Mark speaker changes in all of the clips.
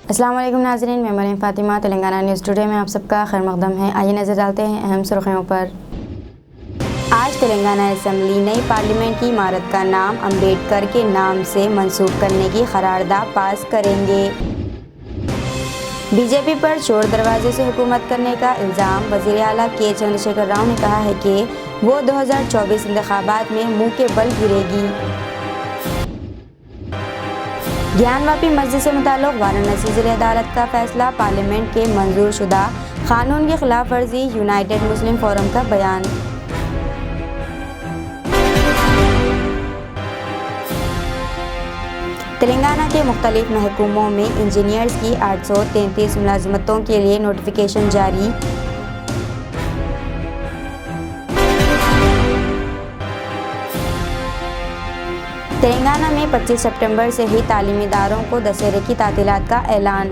Speaker 1: अस्सलाम वालेकुम नाज़रीन, मैं मरीम फ़ातिमा। तेलंगाना न्यूज़ टुडे में आप सबका खैर मक़दम है। आइए नज़र डालते हैं अहम सुर्खियों पर। आज तेलंगाना असेंबली नई पार्लियामेंट की इमारत का नाम अम्बेडकर के नाम से मंसूब करने की करारदाद पास करेंगे। बीजेपी पर चोर दरवाजे से हुकूमत करने का इल्ज़ाम। वज़ीर आला के चंद्रशेखर राव ने कहा है कि वो 2024 इंतखाबात में मुंह के बल गिरेगी। ज्ञानवापी मस्जिद से मुताल्लिक़ वाराणसी ज़िला अदालत का फैसला। पार्लियामेंट के मंजूर शुदा कानून की खिलाफ वर्जी। यूनाइटेड मुस्लिम फोरम का बयान। तेलंगाना के मुख्तलिफ महकूमों में इंजीनियर्स की 833 मुलाजमतों के लिए नोटिफिकेशन जारी। तेलंगाना में 25 सितंबर से ही तालीमी इदारों को दशहरे की तातीलात का ऐलान।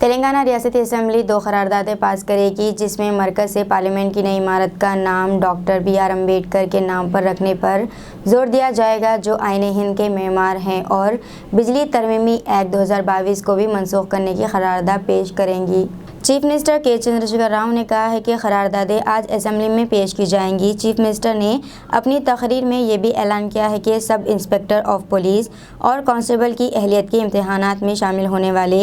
Speaker 1: तेलंगाना रियासती असेंबली 2 करारदादें पास करेगी, जिसमें मरकज़ से पार्लियामेंट की नई इमारत का नाम डॉक्टर B.R. अम्बेडकर के नाम पर रखने पर जोर दिया जाएगा, जो आईन हिंद के मेमार हैं, और बिजली तरमीमी एक्ट 2022 को भी मनसूख करने की करारदाद पेश करेंगी। चीफ मिनिस्टर के चंद्रशेखर राव ने कहा है कि करारदादें आज असेंबली में पेश की जाएंगी। चीफ मिनिस्टर ने अपनी तकरीर में यह भी ऐलान किया है कि सब इंस्पेक्टर ऑफ पुलिस और कांस्टेबल की अहलियत के इम्तहानात में शामिल होने वाले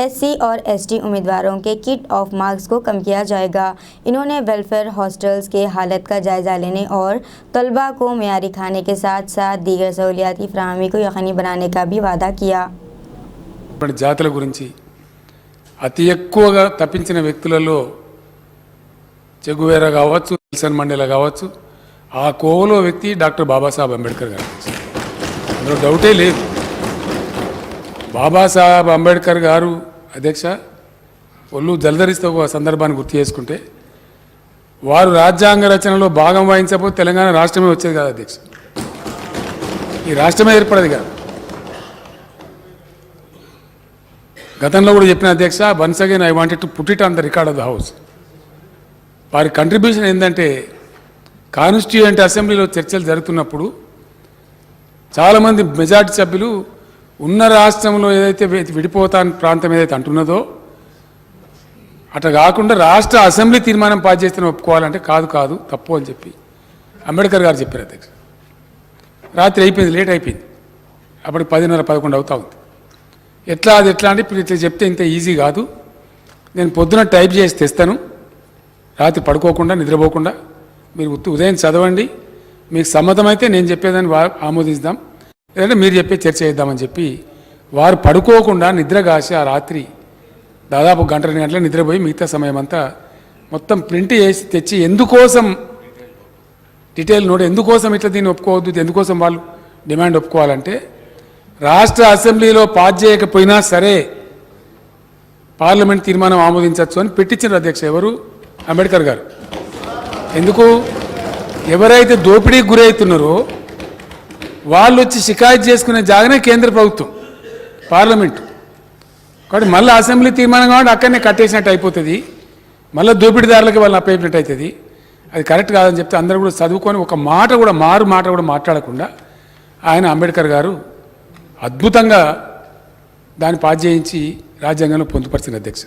Speaker 1: SC और ST उम्मीदवारों के किट ऑफ मार्क्स को कम किया जाएगा। इन्होंने वेलफेयर हॉस्टल्स के हालत का जायज़ा लेने और तलबा को मेयारी खाने के साथ साथ दीगर सहूलियात की फराहमी को यकीनी बनाने का भी वादा किया।
Speaker 2: జాతుల గురించి అతి ఎక్కువగా తప్పించిన వ్యక్తులలో చెగువేరా కావచ్చు, నెల్సన్ మండేలా కావచ్చు, ఆ కోవలో వ్యక్తి డాక్టర్ బాబాసాహెబ్ అంబేద్కర్ గారు. అందులో డౌటే లేదు. బాబాసాహెబ్ అంబేద్కర్ గారు అధ్యక్ష ఒళ్ళు జలధరిస్తూ ఒక సందర్భాన్ని గుర్తు చేసుకుంటే, వారు రాజ్యాంగ రచనలో భాగం వహించకపోతే తెలంగాణ రాష్ట్రమే వచ్చేది కాదు అధ్యక్ష. ఈ రాష్ట్రమే ఏర్పడేది కాదు. గతంలో కూడా చెప్పిన అధ్యక్ష, once again I wanted to put it on the record of the house. వారి కంట్రిబ్యూషన్ ఏంటంటే, కాన్స్టిట్యూయెంట్ అసెంబ్లీలో చర్చలు జరుగుతున్నప్పుడు చాలామంది మెజార్టీ సభ్యులు ఉన్న రాష్ట్రంలో ఏదైతే విడిపోతా ప్రాంతం ఏదైతే అంటున్నదో అట్లా కాకుండా రాష్ట్ర అసెంబ్లీ తీర్మానం పాస్ చేస్తే ఒప్పుకోవాలంటే కాదు తప్పు అని చెప్పి అంబేద్కర్ గారు చెప్పారు అధ్యక్ష. రాత్రి అయిపోయింది, లేట్ అయిపోయింది. అప్పటికి 10:30-11 అవుతా ఉంది. ఎట్లా అంటే ఇప్పుడు ఇట్లా చెప్తే ఇంత ఈజీ కాదు, నేను పొద్దున టైప్ చేసి తెస్తాను, రాత్రి పడుకోకుండా నిద్రపోకుండా మీరు ఉదయం చదవండి, మీకు సమ్మతమైతే నేను చెప్పేదాన్ని ఆమోదిస్తాం, లేదంటే మీరు చెప్పే చర్చ చేద్దామని చెప్పి వారు పడుకోకుండా నిద్రగాసి ఆ రాత్రి దాదాపు 1-2 గంటల నిద్రపోయి మిగతా సమయం అంతా మొత్తం ప్రింట్ చేసి తెచ్చి ఎందుకోసం డీటెయిల్ నోట్, ఎందుకోసం ఇట్లా దీన్ని ఒప్పుకోవద్దు, ఎందుకోసం వాళ్ళు డిమాండ్ ఒప్పుకోవాలంటే రాష్ట్ర అసెంబ్లీలో పాస్ చేయకపోయినా సరే పార్లమెంట్ తీర్మానం ఆమోదించవచ్చు అని పెట్టించారు అధ్యక్ష. ఎవరు? అంబేద్కర్ గారు. ఎందుకు? ఎవరైతే దోపిడీకి గురవుతున్నారో వాళ్ళు వచ్చి షికాయత్ చేసుకునే జాగానే కేంద్ర ప్రభుత్వం, పార్లమెంటు. కాబట్టి మళ్ళీ అసెంబ్లీ తీర్మానం కాబట్టి అక్కడనే కట్టేసినట్టు అయిపోతుంది, మళ్ళీ దోపిడీదారులకి వాళ్ళని అప్పయినట్టు అవుతుంది. అది కరెక్ట్ కాదని చెప్తే అందరూ కూడా చదువుకొని ఒక మాట కూడా మాట్లాడకుండా ఆయన అంబేద్కర్ గారు అద్భుతంగా దాన్ని పాస్ చేయించి రాజ్యాంగంలో పొందుపరిచిన అధ్యక్ష.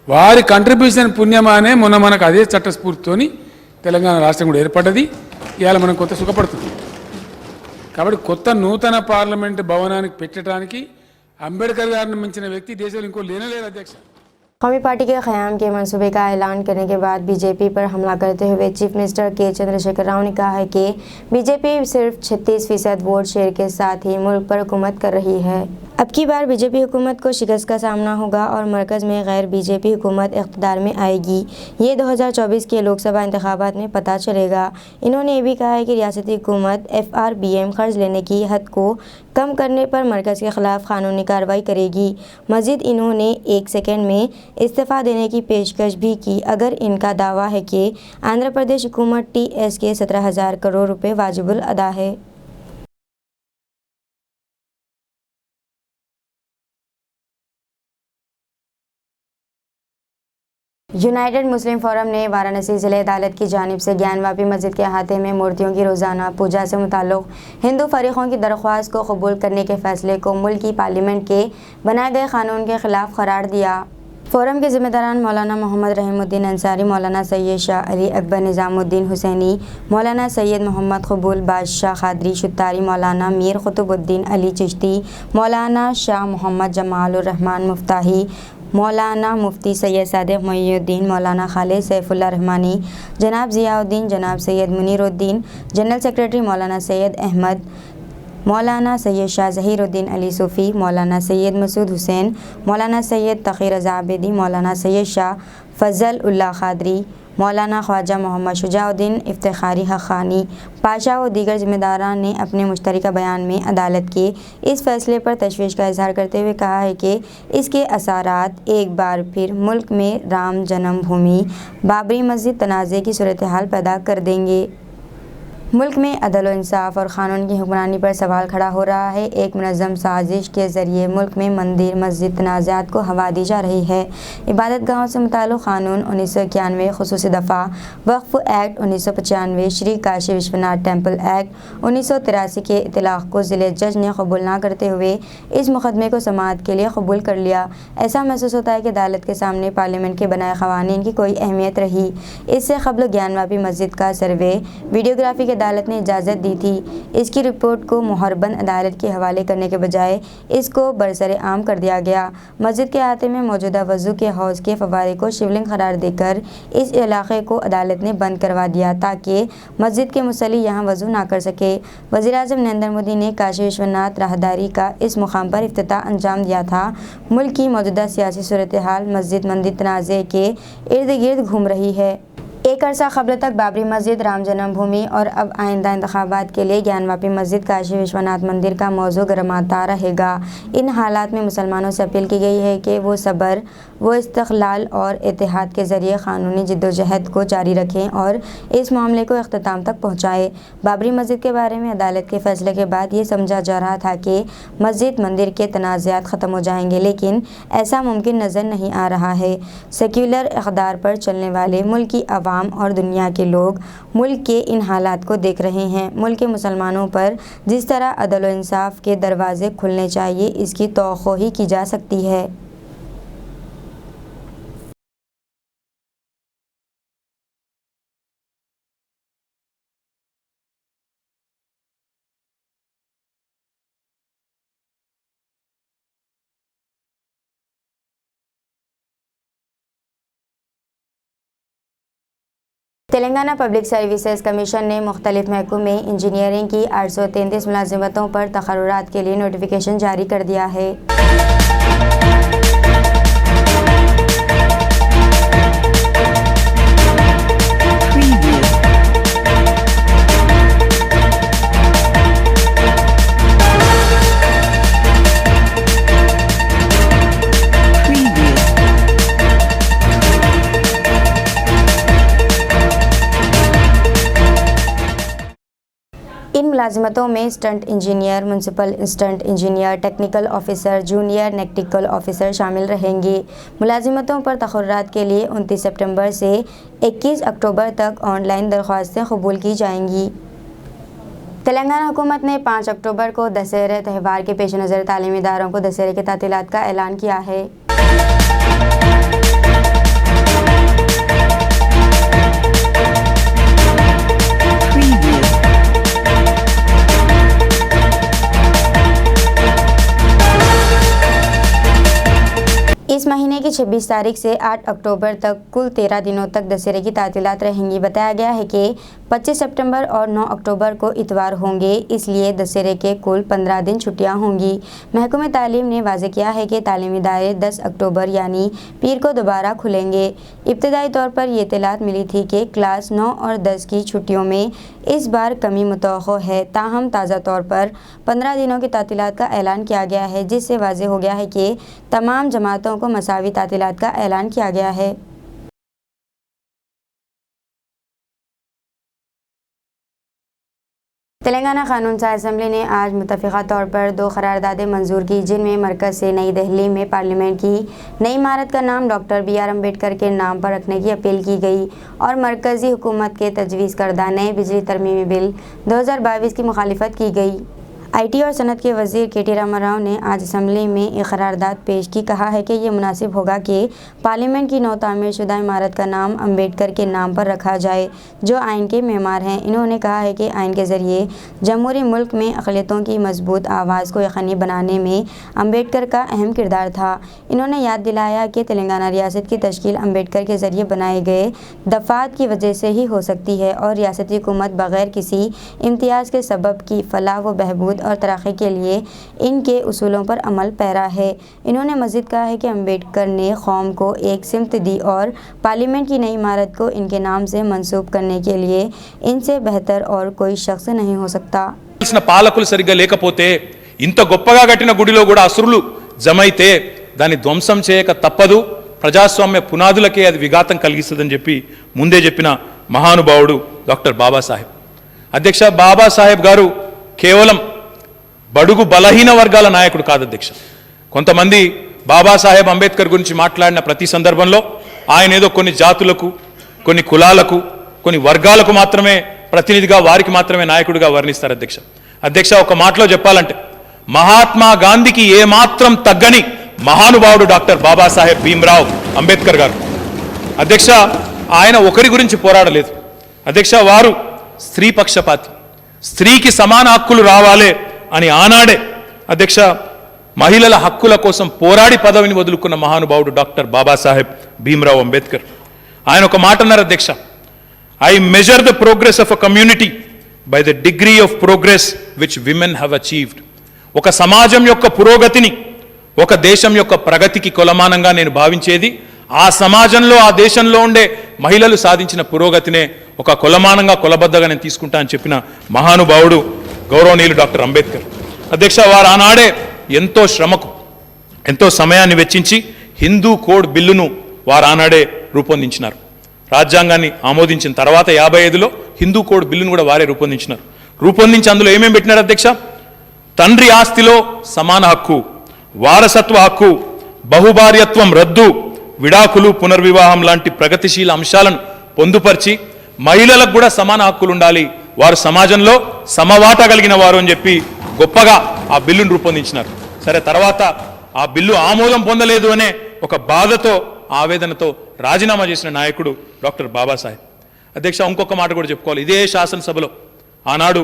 Speaker 2: వారి కంట్రిబ్యూషన్ పుణ్యమానే మొన్న మనకు అదే చట్టస్ఫూర్తితోని తెలంగాణ రాష్ట్రం కూడా ఏర్పడ్డది. ఇవాళ మనం కొత్త సుఖపడుతుంది. కాబట్టి కొత్త నూతన పార్లమెంట్ భవనానికి పెట్టడానికి అంబేద్కర్ గారిని మించిన వ్యక్తి దేశంలో ఇంకో లేనేలేదు అధ్యక్ష.
Speaker 1: कौमी पार्टी के क़याम के मंसूबे का ऐलान करने के बाद बीजेपी पर हमला करते हुए चीफ मिनिस्टर के चंद्रशेखर राव ने कहा है कि बीजेपी सिर्फ 36% वोट शेयर के साथ ही मुल्क पर हुकूमत कर रही है। अब की बार बीजेपी हुकूमत को शिकस्त का सामना होगा और मरकज़ में गैर बीजेपी हुकूमत इक़्तिदार में आएगी। ये 2024 के लोकसभा इंतखाबात में पता चलेगा। इन्होंने ये भी कहा है कि रियासती हुकूमत FRBM कर्ज लेने की हद को कम करने पर मरकज़ के ख़िलाफ़ कानूनी कार्रवाई करेगी। मज़ीद इन्होंने 1 सेकंड में इस्तीफ़ा देने की पेशकश भी की अगर इनका दावा है कि आंध्र प्रदेश हुकूमत TS के 17,000 करोड़ रुपए वाजिबुल अदा है। यूनाइटेड मुस्लिम फोरम ने वाराणसी जिले अदालत की जानिब से ज्ञानवापी मस्जिद के अहाते में मूर्तियों की रोज़ाना पूजा से मुताल्लिक़ हिंदू फरीक़ों की दरख्वास्त को कबूल करने के फ़ैसले को मुल्क की पार्लियामेंट के बनाए गए कानून के ख़िलाफ़ करार दिया। फोरम के ज़िम्मेदारान मौलाना मोहम्मद रहीमुद्दीन अंसारी, मौलाना सैयद शाह अली अकबर निज़ामुद्दीन हुसैनी, मौलाना सैयद मोहम्मद कबूल बादशाह क़ादरी शुत्तारी, मौलाना मीर कुतुबुद्दीन अली चिश्ती, मौलाना शाह मोहम्मद जमालुर रहमान मुफ्ताही, मौलाना मुफ्ती सैयद सादिक मोइनुद्दीन, मौलाना खालिद सैफुल्लाह रहमानी, जनाब ज़ियाउद्दीन, जनाब सैयद मुनीरुद्दीन, जनरल सेक्रेटरी मौलाना सैयद अहमद, मौलाना सैयद शाह ज़हीरुद्दीन अली सूफ़ी, मौलाना सैयद मसूद हुसैन, मौलाना सैयद तक़ी रज़ा आबिदी, मौलाना सैयद शाह फ़ज़ल उल्लाह क़ादरी, मौलाना ख्वाजा मोहम्मद शुजाउद्दीन इफ्तिखारी हक़ानी पाशा व दीगर ज़िम्मेदारान ने अपने मुश्तरका बयान में अदालत के इस फ़ैसले पर तशवीश का इज़हार करते हुए कहा है कि इसके असरात एक बार फिर मुल्क में राम जन्मभूमि बाबरी मस्जिद तनाज़े की सूरत हाल पैदा कर देंगे। मुल्क में अदल व इंसाफ और क़ानून की हुक्मरानी पर सवाल खड़ा हो रहा है। एक मुनज़्ज़म साजिश के ज़रिए मुल्क में मंदिर मस्जिद तनाज़ात को हवा दी जा रही है। इबादत गाहों से मुताल्लिक़ क़ानून 1991, ख़ुसूसी दफ़ा Waqf act 1995, Shri Kashi Vishwanath temple act 1983 के इतलाक़ को ज़िले जज ने कबूल न करते हुए इस मुक़दमे को समाअत के लिए कबूल कर लिया। ऐसा महसूस होता है कि अदालत के सामने पार्लियामेंट के बनाए क़वानीन की कोई अहमियत रही। इससे क़ब्ल ज्ञानवापी मस्जिद का सर्वे वीडियोग्राफी के अदालत ने इजाज़त दी थी। इसकी रिपोर्ट को मुहरबन अदालत के हवाले करने के बजाय इसको बरसरे आम कर दिया गया। मस्जिद के अहाते में मौजूदा वज़ू के हौज़ के फवारे को शिवलिंग करार देकर इस इलाके को अदालत ने बंद करवा दिया ताकि मस्जिद के मुसल्ली यहाँ वज़ू ना कर सके। वज़ीर-ए-आज़म नरेंद्र मोदी ने काशी विश्वनाथ राहदारी का इस मुकाम पर इफ्तिताह अंजाम दिया था। मुल्क की मौजूदा सियासी सूरत हाल मस्जिद मंदिर तनाज़े के इर्द गिर्द घूम रही है। एक अरसा क़ब्ल तक बाबरी मस्जिद राम जन्मभूमि और अब आइंदा इंतखाबात के लिए ज्ञानवापी मस्जिद काशी विश्वनाथ मंदिर का मौजू गरमाता रहेगा। इन हालात में मुसलमानों से अपील की गई है कि वो सब्र व इस्तक़लाल और इत्तेहाद के ज़रिए क़ानूनी जिद्दोजहद को जारी रखें और इस मामले को इख्तिताम तक पहुँचाएँ। बाबरी मस्जिद के बारे में अदालत के फ़ैसले के बाद ये समझा जा रहा था कि मस्जिद मंदिर के तनाज़ात ख़त्म हो जाएंगे, लेकिन ऐसा मुमकिन नज़र नहीं आ रहा है। सेक्युलर इक़दार पर चलने वाले मुल्क की आवाम और दुनिया के लोग मुल्क के इन हालात को देख रहे हैं। मुल्क के मुसलमानों पर जिस तरह अदल व इंसाफ के दरवाजे खुलने चाहिए, इसकी तौक़्क़ो ही की जा सकती है। तेलंगाना पब्लिक सर्विसेज कमीशन ने मुख्तलिफ महकमों में इंजीनियरिंग की 833 मुलाजिमतों पर तक़र्रुरात के लिए नोटिफिकेशन जारी कर दिया है। इन मुलाजिमतों में stunt engineer, municipal stunt engineer, technical officer, junior technical officer शामिल रहेंगे। मुलाजिमतों पर तक़र्रुरात के लिए 29 सितंबर से 21 अक्टूबर तक ऑनलाइन दरख्वास्तें कबूल की जाएंगी। तेलंगाना हुकूमत ने 5 अक्टूबर को दशहरे त्यौहार के पेश नज़र तालीमी इदारों को दशहरे के तातीलात का ऐलान किया है। इस महीने की 26 तारीख से 8 अक्टूबर तक कुल 13 दिनों तक दशहरे की तातीलात रहेंगी। बताया गया है कि 25 सितंबर और 9 अक्टूबर को इतवार होंगे, इसलिए दशहरे के कुल 15 दिन छुट्टियां होंगी। महकमे तालीम ने वाज़ेह किया है कि तालीमी इदारे 10 अक्टूबर यानी पीर को दोबारा खुलेंगे। इब्तदाई तौर पर ये इत्तलात मिली थी कि क्लास 9 और 10 की छुट्टियों में इस बार कमी मुतवक्को है। ताहम ताज़ा तौर पर 15 दिनों की तातीलात का ऐलान किया गया है, जिससे वाज़ेह हो गया है कि तमाम जमातों को मसावी तातीलात का ऐलान किया गया है। तेलंगाना कानून साज असेंबली ने आज मुतफ़िक़ा तौर पर 2 करारदादें मंजूर की, जिनमें मरकज़ से नई दिल्ली में पार्लियामेंट की नई इमारत का नाम डॉक्टर BR अम्बेडकर के नाम पर रखने की अपील की गई और मरकज़ी हुकूमत के तजवीज़ करदा नए बिजली तरमीमी बिल 2022 की मुखालिफत की गई। IT और सनत के वज़ीर KT रामाराव ने आज असम्बली में एक करारदाद पेश की। कहा है कि ये मुनासिब होगा कि पार्लियामेंट की नौ तामीर शुदा इमारत का नाम अम्बेडकर के नाम पर रखा जाए, जो आइन के मेमार हैं। इन्होंने कहा है कि आइन के ज़रिए जमहूरी मुल्क में अक़लियतों की मजबूत आवाज़ को यकीनी बनाने में अम्बेडकर का अहम किरदार था। इन्होंने याद दिलाया कि तेलंगाना रियासत की तश्कील अम्बेडकर के ज़रिए बनाए गए दफ़ात की वजह से ही हो सकती है और रियासती हुकूमत बग़ैर किसी इम्तियाज़ के सबब की फ़लाह व बहबूद और तरक्की के लिए इनके उसूलों पर अमल पैरा है। इन्होंने मज़ीद कहा है कि अम्बेडकर ने कौम को एक सिमत दी और पार्लियामेंट की नई इमारत को इनके नाम से मंसूब करने के लिए इनसे बेहतर और कोई शख्स नहीं हो सकता।
Speaker 3: పాలకులు సరిగ్గా లేకపోతే ఇంత గొప్పగా కట్టిన గుడిలో కూడా అసురులు జమైతే దాన్ని ధ్వంసం చేయక తప్పదు, ప్రజాస్వామ్య పునాదులకే అది విఘాతం కలిగిస్తుందని చెప్పి ముందే చెప్పిన మహానుభావుడు డాక్టర్ బాబాసాహెబ్. అధ్యక్ష, బాబాసాహెబ్ గారు కేవలం బడుగు బలహీన వర్గాల నాయకుడు కాదు అధ్యక్ష. కొంతమంది బాబాసాహెబ్ అంబేద్కర్ గురించి మాట్లాడిన ప్రతి సందర్భంలో ఆయన ఏదో కొన్ని జాతులకు, కొన్ని కులాలకు, కొన్ని వర్గాలకు మాత్రమే ప్రతినిధిగా, వారికి మాత్రమే నాయకుడిగా వర్ణిస్తారు అధ్యక్ష. అధ్యక్ష, ఒక మాటలో చెప్పాలంటే మహాత్మా గాంధీకి ఏమాత్రం తగ్గని మహానుభావుడు డాక్టర్ బాబాసాహెబ్ భీమ్రావ్ అంబేద్కర్ గారు. అధ్యక్ష, ఆయన ఒకరి గురించి పోరాడలేదు అధ్యక్ష. వారు స్త్రీ పక్షపాతి, స్త్రీకి సమాన హక్కులు రావాలే అని ఆనాడే అధ్యక్ష మహిళల హక్కుల కోసం పోరాడి పదవిని వదులుకున్న మహానుభావుడు డాక్టర్ బాబాసాహెబ్ భీమ్రావ్ అంబేద్కర్. ఆయన ఒక మాట అన్నారు అధ్యక్ష, I measure the progress of a community by the degree of progress which women have achieved. ఒక సమాజం యొక్క పురోగతిని, ఒక దేశం యొక్క ప్రగతికి కొలమానంగా నేను భావించేది ఆ సమాజంలో, ఆ దేశంలో ఉండే మహిళలు సాధించిన పురోగతినే ఒక కొలమానంగా, కొలబద్దగా నేను తీసుకుంటా అని చెప్పిన మహానుభావుడు గౌరవనీయులు డాక్టర్ అంబేద్కర్. అధ్యక్ష, వారు ఆనాడే ఎంతో శ్రమకు, ఎంతో సమయాన్ని వెచ్చించి హిందూ కోడ్ బిల్లును వారు ఆనాడే రూపొందించినారు. రాజ్యాంగాన్ని ఆమోదించిన తర్వాత 55లో హిందూ కోడ్ బిల్లును కూడా వారే రూపొందించినారు. రూపొందించి అందులో ఏమేమి పెట్టినారు అధ్యక్ష? తండ్రి ఆస్తిలో సమాన హక్కు, వారసత్వ హక్కు, బహుభార్యత్వం రద్దు, విడాకులు, పునర్వివాహం లాంటి ప్రగతిశీల అంశాలను పొందుపరిచి మహిళలకు కూడా సమాన హక్కులు ఉండాలి, వారు సమాజంలో సమవాటా కలిగిన వారు అని చెప్పి గొప్పగా ఆ బిల్లును రూపొందించినారు. సరే, తర్వాత ఆ బిల్లు ఆమోదం పొందలేదు అనే ఒక బాధతో, ఆవేదనతో రాజీనామా చేసిన నాయకుడు డాక్టర్ బాబాసాహెబ్. అధ్యక్ష, ఇంకొక మాట కూడా చెప్పుకోవాలి. ఇదే శాసనసభలో ఆనాడు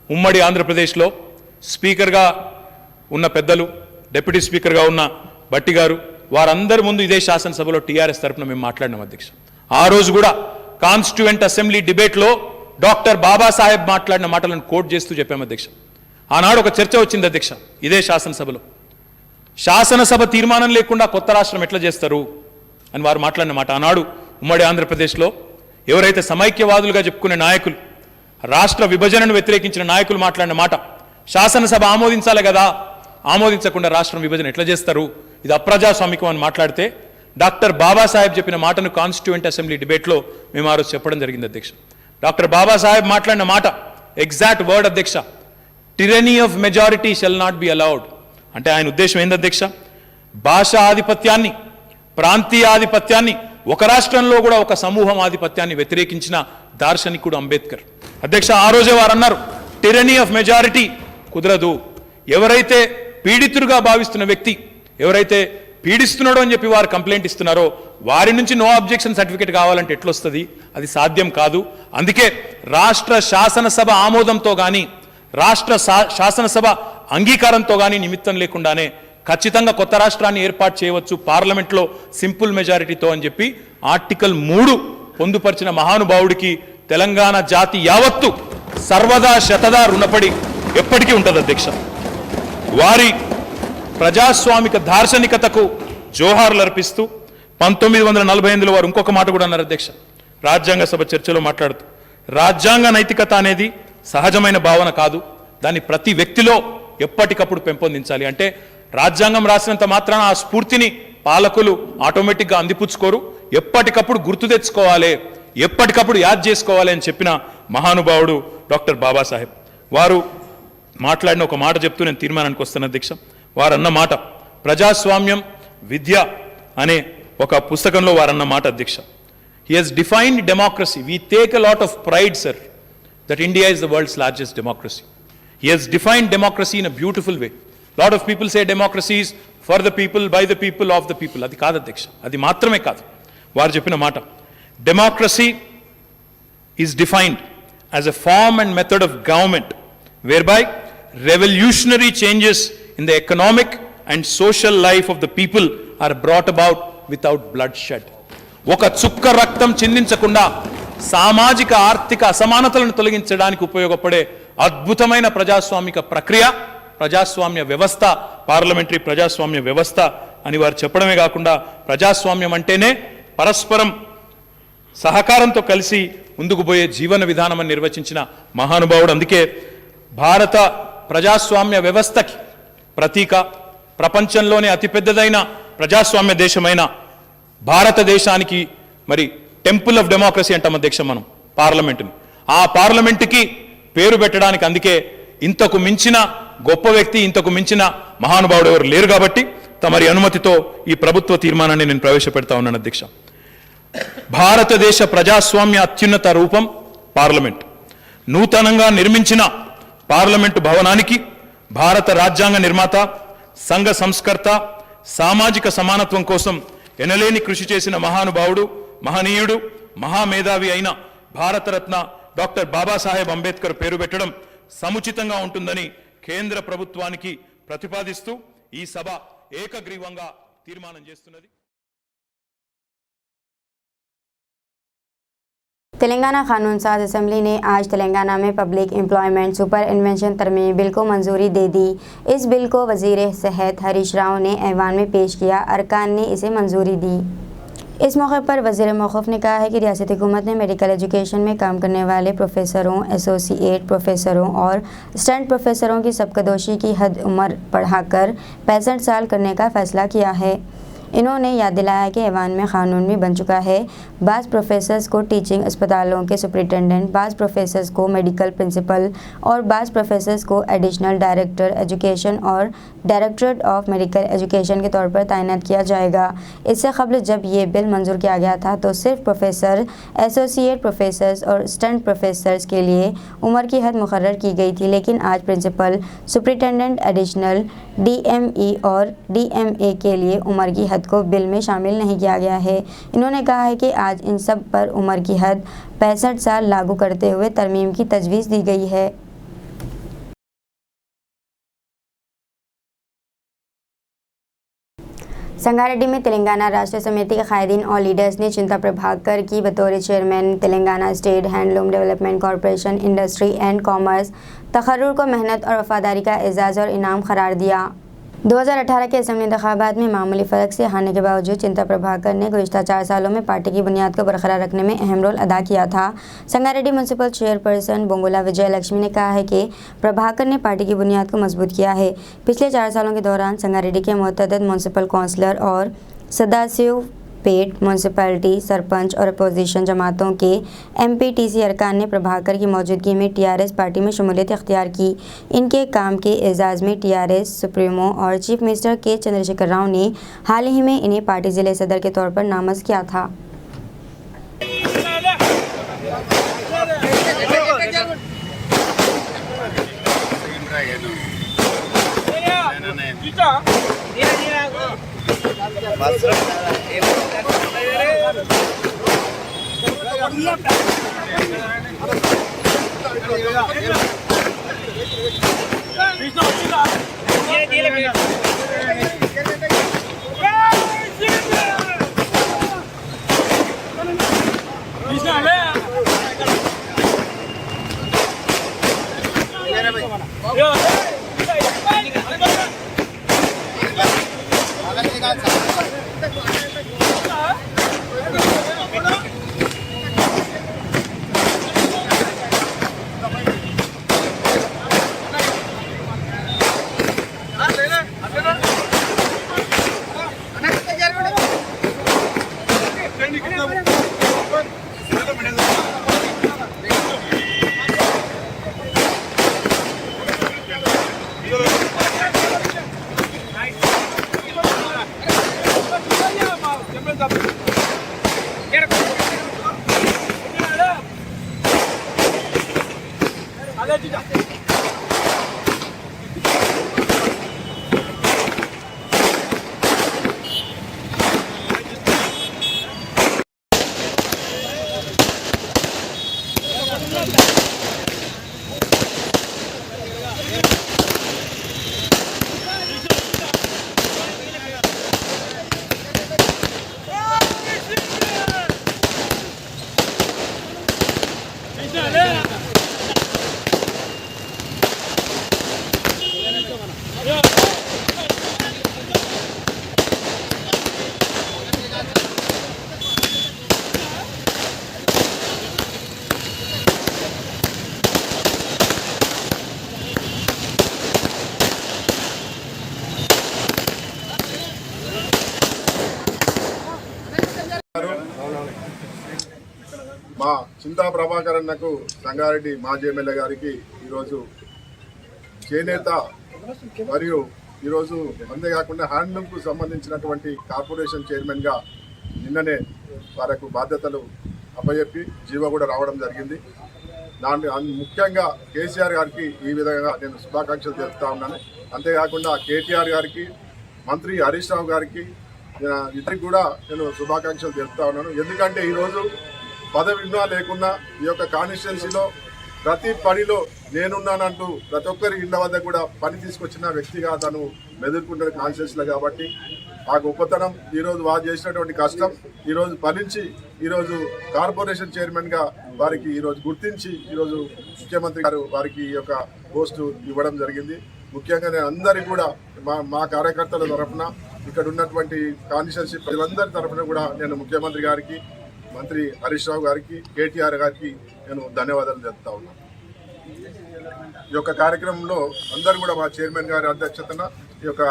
Speaker 3: ఉమ్మడి ఆంధ్రప్రదేశ్లో స్పీకర్గా ఉన్న పెద్దలు, డిప్యూటీ స్పీకర్గా ఉన్న బట్టి గారు, వారందరి ముందు ఇదే శాసనసభలో టీఆర్ఎస్ తరఫున మేము మాట్లాడినాం అధ్యక్ష. ఆ రోజు కూడా కాన్స్టిట్యూయెంట్ అసెంబ్లీ డిబేట్లో డాక్టర్ బాబాసాహెబ్ మాట్లాడిన మాటలను కోట్ చేస్తూ చెప్పాము అధ్యక్ష. ఆనాడు ఒక చర్చ వచ్చింది అధ్యక్ష ఇదే శాసనసభలో. శాసనసభ తీర్మానం లేకుండా కొత్త రాష్ట్రం ఎట్లా చేస్తారు అని వారు మాట్లాడిన మాట. ఆనాడు ఉమ్మడి ఆంధ్రప్రదేశ్లో ఎవరైతే సమైక్యవాదులుగా చెప్పుకునే నాయకులు, రాష్ట్ర విభజనను వ్యతిరేకించిన నాయకులు మాట్లాడిన మాట, శాసనసభ ఆమోదించాలి కదా, ఆమోదించకుండా రాష్ట్రం విభజన ఎట్లా చేస్తారు, ఇది అప్రజాస్వామికం అని మాట్లాడితే డాక్టర్ బాబాసాహెబ్ చెప్పిన మాటను కాన్స్టిట్యూయెంట్ అసెంబ్లీ డిబేట్లో మేము ఆ రోజు చెప్పడం జరిగింది అధ్యక్ష. డాక్టర్ బాబాసాహెబ్ మాట్లాడిన మాట ఎగ్జాక్ట్ వర్డ్ అధ్యక్ష, tyranny of majority shall not be allowed. అంటే ఆయన ఉద్దేశం ఏంది అధ్యక్ష? భాషా ఆధిపత్యాన్ని, ప్రాంతీయ ఆధిపత్యాన్ని, ఒక రాష్ట్రంలో కూడా ఒక సమూహం ఆధిపత్యాన్ని వ్యతిరేకించిన దార్శనికుడు అంబేద్కర్. అధ్యక్ష, ఆ రోజే వారు అన్నారు టిరనీ ఆఫ్ మెజారిటీ కుదరదు. ఎవరైతే పీడితులుగా భావిస్తున్న వ్యక్తి, ఎవరైతే పీడిస్తున్నాడో అని చెప్పి వారు కంప్లైంట్ ఇస్తున్నారో వారి నుంచి నో అబ్జెక్షన్ సర్టిఫికేట్ కావాలంటే ఎట్లొస్తుంది? అది సాధ్యం కాదు. అందుకే రాష్ట్ర శాసనసభ ఆమోదంతో కానీ, రాష్ట్ర శాసనసభ అంగీకారంతో కానీ నిమిత్తం లేకుండానే ఖచ్చితంగా కొత్త రాష్ట్రాన్ని ఏర్పాటు చేయవచ్చు పార్లమెంట్లో సింపుల్ మెజారిటీతో అని చెప్పి ఆర్టికల్ 3 పొందుపరిచిన మహానుభావుడికి తెలంగాణ జాతి యావత్తు సర్వదా శతదా రుణపడి ఎప్పటికీ ఉంటుంది అధ్యక్ష. వారి ప్రజాస్వామిక దార్శనికతకు జోహార్లు అర్పిస్తూ 1948లో వారు ఇంకొక మాట కూడా అన్నారు అధ్యక్ష. రాజ్యాంగ సభ చర్చలో మాట్లాడుతూ, రాజ్యాంగ నైతికత అనేది సహజమైన భావన కాదు, దాన్ని ప్రతి వ్యక్తిలో ఎప్పటికప్పుడు పెంపొందించాలి. అంటే రాజ్యాంగం రాసినంత మాత్రాన ఆ స్ఫూర్తిని పాలకులు ఆటోమేటిక్గా అందిపుచ్చుకోరు, ఎప్పటికప్పుడు గుర్తు తెచ్చుకోవాలి, ఎప్పటికప్పుడు యాద్ చేసుకోవాలి అని చెప్పిన మహానుభావుడు డాక్టర్ బాబాసాహెబ్. వారు మాట్లాడిన ఒక మాట చెప్తూ నేను తీర్మానానికి వస్తాను అధ్యక్ష. వారు అన్న మాట ప్రజాస్వామ్యం విద్య అనే ఒక పుస్తకంలో వారన్న మాట అధ్యక్ష. He has defined democracy. We take a lot of pride, sir, that India is the world's largest democracy. He has defined democracy in a beautiful way. Lot of people say democracy is for the people, by the people, of the people. అది కాదు అధ్యక్ష, అది మాత్రమే కాదు. వారు చెప్పిన మాట democracy is defined as a form and method of government whereby revolutionary changes in the economic and social life of the people are brought about without bloodshed. ఒక చుక్క రక్తం చిందించకుండా సామాజిక ఆర్థిక అసమానతలను తొలగించడానికి ఉపయోగపడే అద్భుతమైన ప్రజాస్వామిక ప్రక్రియ ప్రజాస్వామ్య వ్యవస్థ, పార్లమెంటరీ ప్రజాస్వామ్య వ్యవస్థ అని వారు చెప్పడమే కాకుండా ప్రజాస్వామ్యం అంటేనే పరస్పరం సహకారంతో కలిసి ముందుకు పోయే జీవన విధానం అని నిర్వచించిన మహానుభావుడు. అందుకే భారత ప్రజాస్వామ్య వ్యవస్థకి ప్రతీక, ప్రపంచంలోనే అతిపెద్దదైన ప్రజాస్వామ్య దేశమైన భారతదేశానికి మరి టెంపుల్ ఆఫ్ డెమోక్రసీ అంటాం అధ్యక్ష మనం పార్లమెంటుని. ఆ పార్లమెంటుకి పేరు పెట్టడానికి అందుకే ఇంతకు మించిన గొప్ప వ్యక్తి, ఇంతకు మించిన మహానుభావుడు ఎవరు లేరు. కాబట్టి తమరి అనుమతితో ఈ ప్రభుత్వ తీర్మానాన్ని నేను ప్రవేశపెడతా ఉన్నాను అధ్యక్ష. భారతదేశ ప్రజాస్వామ్య అత్యున్నత రూపం పార్లమెంట్. నూతనంగా నిర్మించిన పార్లమెంటు భవనానికి భారత రాజ్యాంగ నిర్మాత, సంఘ సంస్కర్త, సామాజిక సమానత్వం కోసం ఎనలేని కృషి చేసిన మహానుభావుడు, మహనీయుడు, మహామేధావి అయిన భారతరత్న డాక్టర్ బాబాసాహెబ్ అంబేద్కర్ పేరు పెట్టడం సముచితంగా ఉంటుందని కేంద్ర ప్రభుత్వానికి ప్రతిపాదిస్తూ ఈ సభ ఏకగ్రీవంగా తీర్మానం చేస్తున్నది.
Speaker 1: तेलंगाना कानून साज असेंबली ने आज तेलंगाना में पब्लिक एम्प्लॉयमेंट सुपर इन्वेंशन तरमीमी बिल को मंजूरी दे दी। इस बिल को वजीर सेहत हरीश राव ने ऐवान में पेश किया। अरकान ने इसे मंजूरी दी। इस मौके पर वज़ीर मौक़ूफ़ ने कहा है कि रियासती हुकूमत ने मेडिकल एजुकेशन में काम करने वाले प्रोफेसरों, एसोसिएट प्रोफेसरों और स्टंट प्रोफेसरों की सबकदोशी की हद उम्र बढ़ाकर 65 साल करने का फ़ैसला किया है। इन्होंने याद दिलाया कि ऐवान में क़ानून भी बन चुका है। बाज़ प्रोफेसर्स को टीचिंग अस्पतालों के सुपरिटेंडेंट, बाज़ प्रोफेसर्स को मेडिकल प्रिंसिपल और बाज़ प्रोफेसर्स को एडिशनल डायरेक्टर एजुकेशन और डायरेक्टरेट ऑफ मेडिकल एजुकेशन के तौर पर तैनात किया जाएगा। इससे कबल जब ये बिल मंजूर किया गया था तो सिर्फ प्रोफेसर, एसोसिएट प्रोफेसर्स और स्टंट प्रोफेसर्स के लिए उम्र की हद मुकर्रर की गई थी, लेकिन आज प्रिंसिपल, सुपरिटेंडेंट, एडिशनल, DME और DMA के लिए उम्र की हद को बिल में शामिल नहीं किया गया है। इन्होंने कहा है कि आज इन सब पर उम्र की हद 65 साल लागू करते हुए तरमीम की तजवीज़ दी गई है। संगारेड्डी में तेलंगाना राष्ट्र समिति के कायदीन और लीडर्स ने चिंता प्रभाकर की बतौर chairman Telangana state handloom development corporation industry and commerce तकर्रुर को मेहनत और वफादारी का एजाज़ और इनाम करार दिया। 2018 के असेंबली इंतखाबात में मामूली फ़र्क से हारने के बावजूद चिंता प्रभाकर ने गुज़िश्ता 4 सालों में पार्टी की बुनियाद को बरकरार रखने में अहम रोल अदा किया था। संगारेड्डी म्यूनसिपल चेयरपर्सन बोंगोला विजय लक्ष्मी ने कहा है कि प्रभाकर ने पार्टी की बुनियाद को मजबूत किया है। पिछले 4 सालों के दौरान संगारेड्डी के मुतअद्दिद म्यूनसिपल कौंसलर और सदाशिव पेट म्यूनसिपैलिटी, सरपंच और अपोजिशन जमातों के MPTC अरकान ने प्रभाकर की मौजूदगी में TRS पार्टी में शमूलियत इख्तियार की। इनके काम के एजाज़ में TRS सुप्रीमो और चीफ मिनिस्टर के चंद्रशेखर राव ने हाल ही में इन्हें पार्टी ज़िले सदर के तौर पर नामज़द किया था।
Speaker 4: మా చింతా ప్రభాకర్ అన్నకు సంగారెడ్డి మాజీ ఎమ్మెల్యే గారికి ఈరోజు చేనేత మరియు ఈరోజు అంతేకాకుండా హ్యాండ్లూమ్కు సంబంధించినటువంటి కార్పొరేషన్ చైర్మన్గా నిన్ననే వారికి బాధ్యతలు అప్పచెప్పి జీవో కూడా రావడం జరిగింది. దాన్ని ముఖ్యంగా కేసీఆర్ గారికి ఈ విధంగా నేను శుభాకాంక్షలు తెలుపుతా ఉన్నాను. అంతేకాకుండా కేటీఆర్ గారికి, మంత్రి హరీష్ రావు గారికి, ఇద్దరికి కూడా నేను శుభాకాంక్షలు తెలుపుతా ఉన్నాను. ఎందుకంటే ఈరోజు పదవి ఉన్నా లేకున్నా ఈ యొక్క కాన్స్టిట్యున్సీలో ప్రతి పనిలో నేనున్నానంటూ ప్రతి ఒక్కరి ఇళ్ల వద్ద కూడా పని తీసుకొచ్చిన వ్యక్తిగా తను మెదుర్కొంటున్న కాన్స్టిట్యున్సీలో కాబట్టి ఆ గొప్పతనం ఈరోజు వారు చేసినటువంటి కష్టం ఈరోజు ఫలించి ఈరోజు కార్పొరేషన్ చైర్మన్గా వారికి ఈరోజు గుర్తించి ఈరోజు ముఖ్యమంత్రి గారు వారికి ఈ యొక్క పోస్టు ఇవ్వడం జరిగింది. ముఖ్యంగా నేను అందరికీ కూడా మా కార్యకర్తల తరఫున ఇక్కడ ఉన్నటువంటి కాన్స్టిట్యున్సీ ప్రజలందరి తరఫున కూడా నేను ముఖ్యమంత్రి గారికి, మంత్రి హరీష్ రావు గారికి, కేటీఆర్ గారికి నేను ధన్యవాదాలు చెప్తా ఉన్నాను. ఈ యొక్క కార్యక్రమంలో అందరూ కూడా మా చైర్మన్ గారి అధ్యక్షతన ఈ యొక్క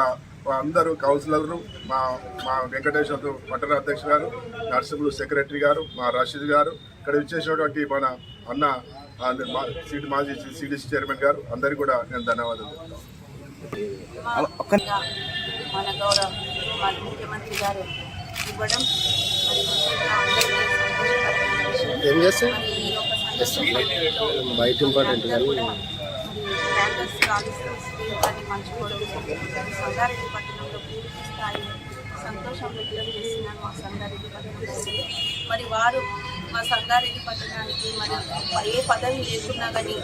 Speaker 4: అందరూ కౌన్సిలర్లు, మా వెంకటేశ్వర పట్టణ అధ్యక్షులు గారు, నర్సింహులు సెక్రటరీ గారు, మా రషీద్ గారు, ఇక్కడ ఇచ్చేసినటువంటి మన అన్న మాజీ సిడిసి చైర్మన్ గారు అందరికీ కూడా నేను ధన్యవాదాలు చెప్తాను.
Speaker 5: మన గౌరవ ముఖ్యమంత్రి గారు ఇవ్వడం
Speaker 6: ఏం చేస్తే బయట ఇంపార్టెంట్
Speaker 5: పంచుకోవడం సంగారెడ్డి పట్టణంలో పూర్తి స్థాయి సంతోషం వ్యక్తం చేస్తున్నాను మా సంగారెడ్డి పట్టణం. మరి వారు మా సంగారెడ్డి పట్టణానికి మరి ఏ పదవి లేకున్నా కానీ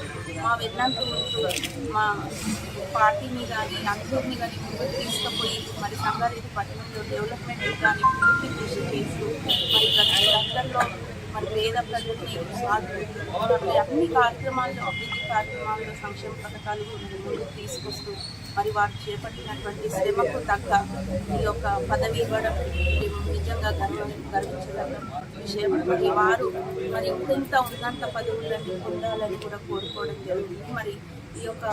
Speaker 5: మా వెన్నంటూ మా పార్టీని కానీ అందరినీ కానీ ముందుకు తీసుకుపోయి మరి సంగారెడ్డి పట్టణంలో డెవలప్మెంట్ కానీ పూర్తి కృషి చేస్తూ మరి ప్రతి రంగంలో మరి పేద ప్రజల్ని మరి అన్ని కార్యక్రమాల్లో అభివృద్ధి కార్యక్రమాల్లో సంక్షేమ పథకాలు ముందుకు తీసుకొస్తూ మరి వారు చేపట్టినటువంటి శ్రమకు తగ్గ ఈ యొక్క పదవి ఇవ్వడం నిజంగా గర్వించదగ్గ విషయం. మరి వారు మరి ఇంత ఉన్నంత పదవులన్నీ పొందాలని కూడా కోరుకోవడం జరుగుతుంది. మరి ఈ యొక్క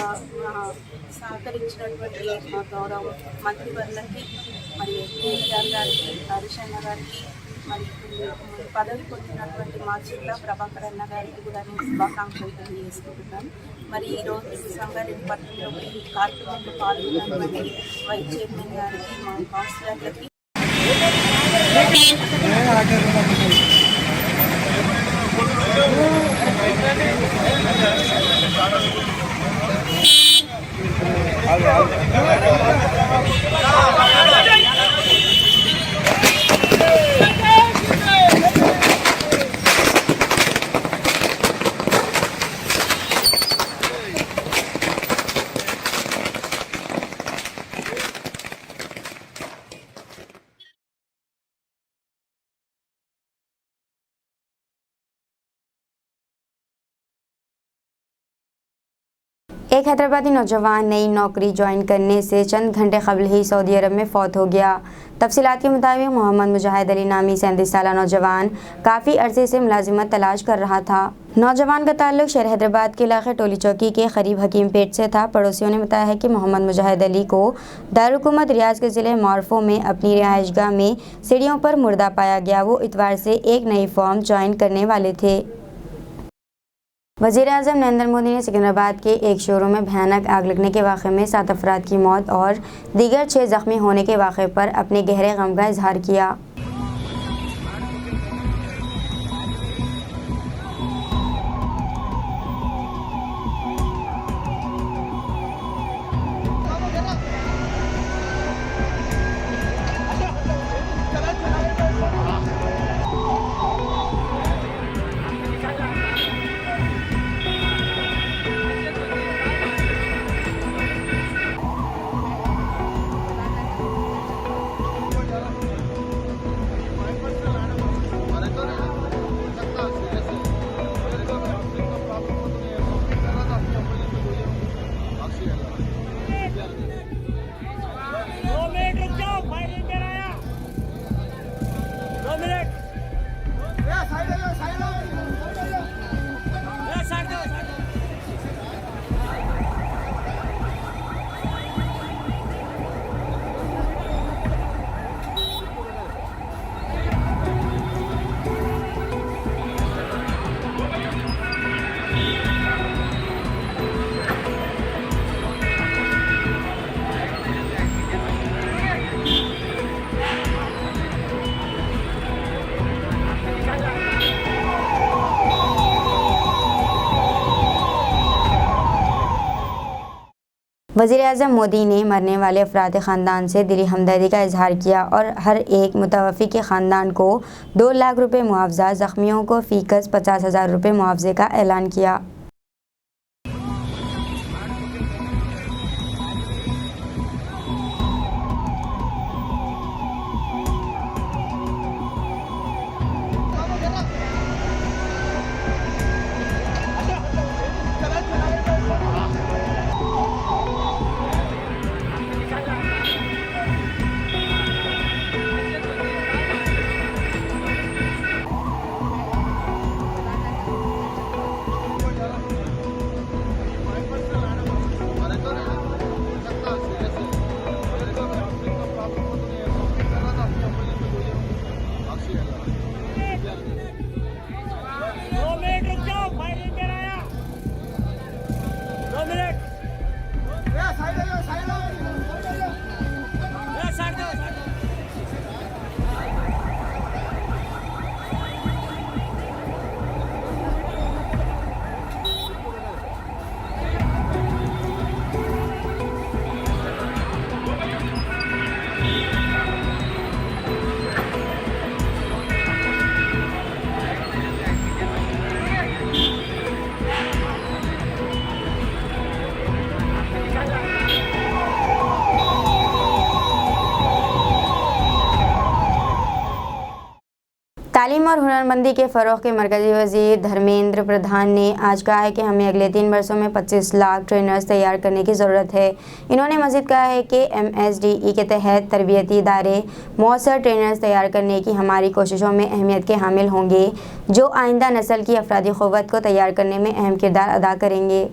Speaker 5: సహకరించినటువంటి మా గౌరవ మంత్రివర్లకి, మరి కేటీఆర్ గారికి, హరీష్ అన్న గారికి, మరి పదవి పొందినటువంటి మా చింతా ప్రభాకర్ అన్న గారికి కూడా నేను శుభాకాంక్షలు తెలియజేసుకుంటున్నాను. మరి ఈరోజు సంగారెడ్డి పట్టణంలో ఈ కార్యక్రమంలో పాల్గొన్నటువంటి వైస్ చైర్మన్ గారికి, మా కౌన్సిలర్లకి
Speaker 1: एक हैदराबादी नौजवान नई नौकरी ज्वाइन करने से चंद घंटे कबल ही सऊदी अरब में फौत हो गया। तफसीलात के मुताबिक मोहम्मद मुजाहिद अली नामी 37 साला नौजवान काफ़ी अरसे से मुलाजिमत तलाश कर रहा था। नौजवान का ताल्लुक शहर हैदराबाद के इलाके टोली चौकी के करीब हकीम पेट से था। पड़ोसियों ने बताया है कि मोहम्मद मुजाहिद अली को दारुल-हुकूमत रियाज के ज़िले मारफो में अपनी रिहाइशगाह में सीढ़ियों पर मुर्दा पाया गया। वो इतवार से एक नई फॉर्म ज्वाइन करने वाले थे। वज़ीर-ए-आज़म नरेंद्र मोदी ने सिकंदराबाद के एक शोरूम में भयानक आग लगने के वाक़े में 7 अफराद की मौत और दीगर 6 ज़ख्मी होने के वाक़े पर अपने गहरे गम का इजहार किया। वज़ीर-ए-आज़म मोदी ने मरने वाले अफराद ख़ानदान से दिली हमदर्दी का इजहार किया और हर एक मुतवफ़्फ़ी के ख़ानदान को 2 लाख रुपये मुआवजा, ज़ख्मियों को फ़ीकस 50,000 रुपये मुआवजे का ऐलान किया। तालीम और हुनरमंदी के फ़रोग़ के मरकज़ी वज़ीर धर्मेंद्र प्रधान ने आज कहा है कि हमें अगले 3 वर्षों में 25 लाख ट्रेनर्स तैयार करने की ज़रूरत है। इन्होंने मज़ीद कहा है कि MSDE के तहत तरबियती इदारे मौसर ट्रेनर्स तैयार करने की हमारी कोशिशों में अहमियत के हामिल होंगे, जो आइंदा नस्ल की अफरादी क़ुव्वत को तैयार करने में अहम किरदार अदा करेंगे।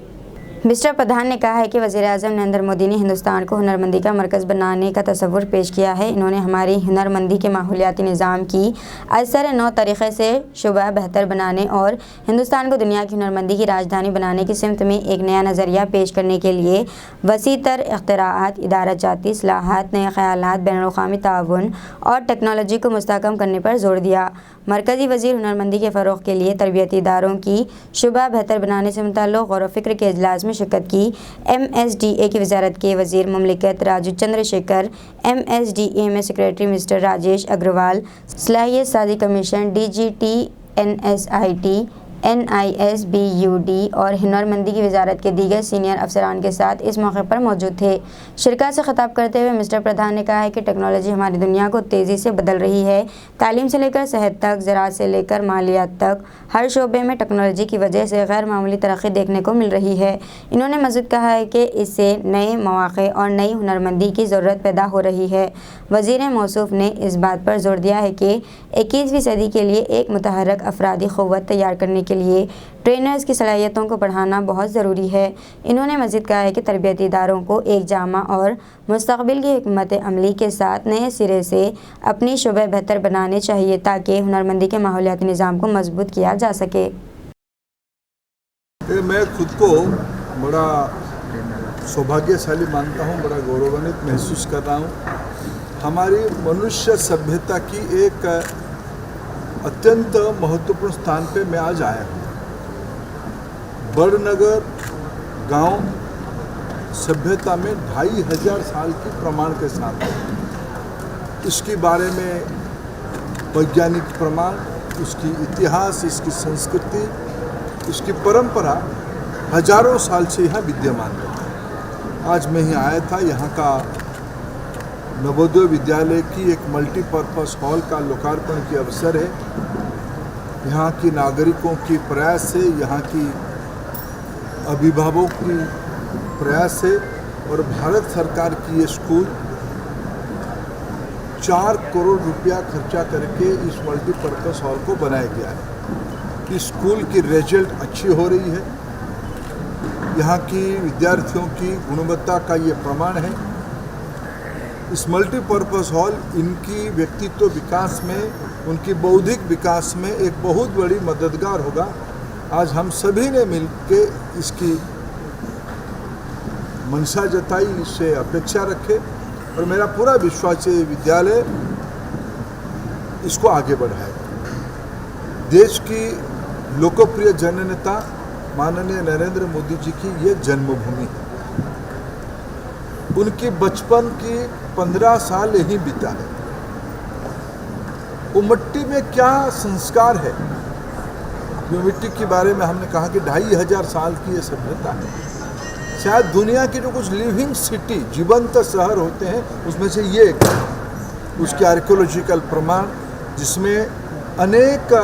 Speaker 1: मिस्टर प्रधान ने कहा है कि वज़ीर-ए-आज़म नरेंद्र मोदी ने हिंदुस्तान को हुनरमंदी का मरकज़ बनाने का तसव्वुर पेश किया है। इन्होंने हमारी हुनरमंदी के माहौलियाती निज़ाम की असर नौ तरीक़े से शुबा बेहतर बनाने और हिंदुस्तान को दुनिया की हुनरमंदी की राजधानी बनाने की सिमत में एक नया नज़रिया पेश करने के लिए वसी तर इख्तिराआत, इदाराजाती इस्लाहात, नए ख़यालात, बैनुल-अक़वामी ताउन और टेक्नोलॉजी को मुस्तहकम करने पर जोर दिया। मरकज़ी वज़ीर हुनरमंदी के फ़रोग़ के लिए तरबियती इदारों की शुबा बेहतर बनाने से मुतल्लिक़ गौर व फ़िक्र के इजलास में शिरकत की। MSDA की वज़ारत के वज़ीर मुमलिकत राजू चंद्रशेखर, MSDA में सेक्रेटरी मिस्टर राजेश अग्रवाल, सलाहियत साज़ी कमीशन DGT, NSIT, NISBUD और हुनरमंदी की वज़ारत के दीगर सीनियर अफसरान के साथ इस मौके पर मौजूद थे। शिरकत से ख़िताब करते हुए मिस्टर प्रधान ने कहा है कि टेक्नोलॉजी हमारी दुनिया को तेज़ी से बदल रही है। तालीम से लेकर सेहत तक, ज़राअत से लेकर मालियात तक, हर शोबे में टेक्नोलॉजी की वजह से गैर मामूली तरक्की देखने को मिल रही है। इन्होंने मज़ीद कहा है कि इससे नए मौक़े और नई हुनरमंदी की ज़रूरत पैदा हो रही है। वज़ीर मौसूफ़ ने इस बात पर जोर दिया है कि 21वीं सदी के लिए एक मुतहर्रिक अफरादी क़ुव्वत तैयार करने के लिए ट्रेनर्स की सलाहियतों को बढ़ाना बहुत ज़रूरी है। इन्होंने मज़ीद कहा है कि तरबियती इदारों को एक जामा और मुस्तक़बिल की हिकमत अमली के साथ नए सिरे से अपनी शुबे बेहतर बनाने चाहिए ताकि हुनरमंदी के माहौलियाती निज़ाम को मजबूत किया जा सके।
Speaker 7: मैं खुद को बड़ा सौभाग्यशाली मानता हूँ, बड़ा गौरवान्वित महसूस कर रहा हूँ। हमारी मनुष्य सभ्यता की एक अत्यंत महत्वपूर्ण स्थान पे मैं आज आया हूँ। बड़नगर गांव सभ्यता में 2500 साल की प्रमाण के साथ है। इसके बारे में वैज्ञानिक प्रमाण, उसकी इतिहास, इसकी संस्कृति, इसकी परंपरा हजारों साल से यहाँ विद्यमान है। आज मैं यहाँ आया था, यहाँ का नवोदय विद्यालय की एक मल्टीपर्पज़ हॉल का लोकार्पण के अवसर है। यहाँ की नागरिकों की प्रयास से, यहाँ की अभिभावकों की प्रयास से और भारत सरकार की ये स्कूल 4 करोड़ रुपया खर्चा करके इस मल्टीपर्पज़ हॉल को बनाया गया है। इस स्कूल की रिजल्ट अच्छी हो रही है, यहाँ की विद्यार्थियों की गुणवत्ता का ये प्रमाण है। इस मल्टीपर्पज़ हॉल इनकी व्यक्तित्व विकास में, उनकी बौद्धिक विकास में एक बहुत बड़ी मददगार होगा। आज हम सभी ने मिलकर इसकी मंशा जताई, इससे अपेक्षा रखे और मेरा पूरा विश्वास है विद्यालय इसको आगे बढ़ाएगा। देश की लोकप्रिय जननेता माननीय नरेंद्र मोदी जी की ये जन्मभूमि है। उनकी बचपन की 15 साल यहीं बीता है। वो मिट्टी में क्या संस्कार है, जो मिट्टी के बारे में हमने कहा कि 2500 साल की ये सभ्यता है। शायद दुनिया की जो कुछ लिविंग सिटी, जीवंत शहर होते हैं, उसमें से ये एक है। उसके आर्कियोलॉजिकल प्रमाण, जिसमें अनेक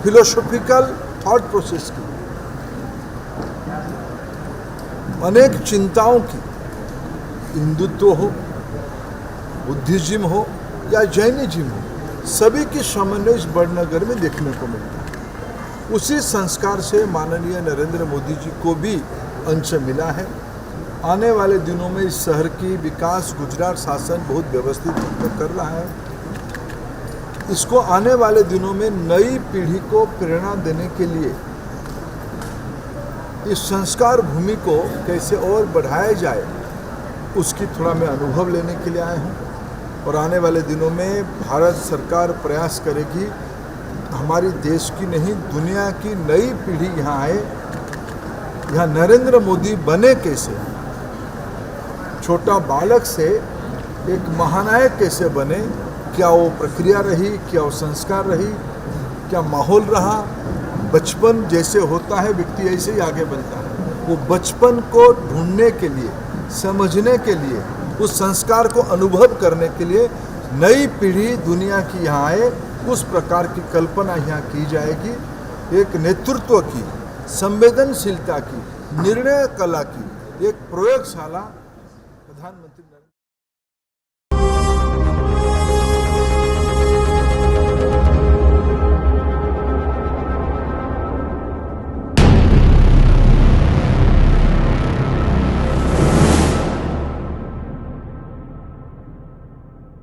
Speaker 7: फिलोसॉफिकल थॉट प्रोसेस की, अनेक चिंताओं की, हिंदुत्व हो, बुद्धिज्म हो या जैनिज्म हो, सभी की समन्वय इस बड़नगर में देखने को मिलता है। उसी संस्कार से माननीय नरेंद्र मोदी जी को भी अंश मिला है। आने वाले दिनों में इस शहर की विकास गुजरात शासन बहुत व्यवस्थित कर रहा है। इसको आने वाले दिनों में नई पीढ़ी को प्रेरणा देने के लिए इस संस्कार भूमि को कैसे और बढ़ाया जाए, उसकी थोड़ा मैं अनुभव लेने के लिए आया हूँ। और आने वाले दिनों में भारत सरकार प्रयास करेगी हमारी देश की नहीं, दुनिया की नई पीढ़ी यहाँ आए, यहाँ नरेंद्र मोदी बने कैसे, छोटा बालक से एक महानायक कैसे बने, क्या वो प्रक्रिया रही, क्या वो संस्कार रही, क्या माहौल रहा। बचपन जैसे होता है व्यक्ति ऐसे ही आगे बढ़ता है। वो बचपन को ढूंढने के लिए, समझने के लिए, उस संस्कार को अनुभव करने के लिए नई पीढ़ी दुनिया की यहाँ आए, उस प्रकार की कल्पना यहाँ की जाएगी। एक नेतृत्व की, संवेदनशीलता की, निर्णय कला की एक प्रयोगशाला प्रधानमंत्री